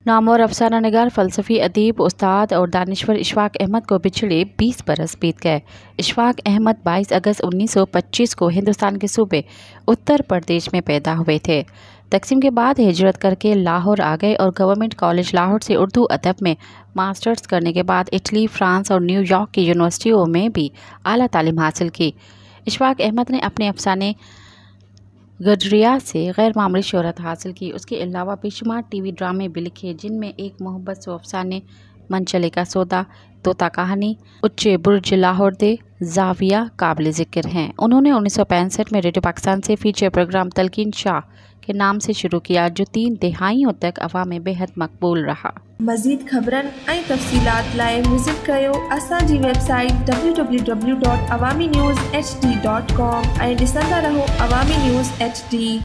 नामवर अफसाना निगार फ़लसफ़ी अदीब उस्ताद और दानिश्वर इशफाक अहमद को पिछले 20 बरस बीत गए। इशफाक अहमद 22 अगस्त 1925 को हिंदुस्तान के सूबे उत्तर प्रदेश में पैदा हुए थे। तकसीम के बाद हिजरत करके लाहौर आ गए और गवर्नमेंट कॉलेज लाहौर से उर्दू अदब में मास्टर्स करने के बाद इटली, फ्रांस और न्यूयॉर्क की यूनिवर्सिटियों में भी आला तालीम हासिल की। इशफाक अहमद ने अपने अफसाने गडरिया से गैर मामूली शोहरत हासिल की। उसके अलावा बेशुमार टीवी ड्रामे भी लिखे, जिनमें एक मोहब्बत सो अफसाने, मनचले का सौदा, तोता कहानी, उच्चे बुर्ज लाहौर दे, जाविया काबिल ज़िक्र हैं। उन्होंने 1965 में रेडियो पाकिस्तान से फीचर प्रोग्राम तलकीन शाह के नाम से शुरू किया, जो 3 दहाइयों तक अवाम में बेहद मकबूल रहा। मज़ीद ख़बरन ऐं तफ़सीलात लाइ विज़िट कयो असांजी वेबसाइट www.awamiNewsHD.com ऐं ॾिसंदा रहो अवामी न्यूज़ HD।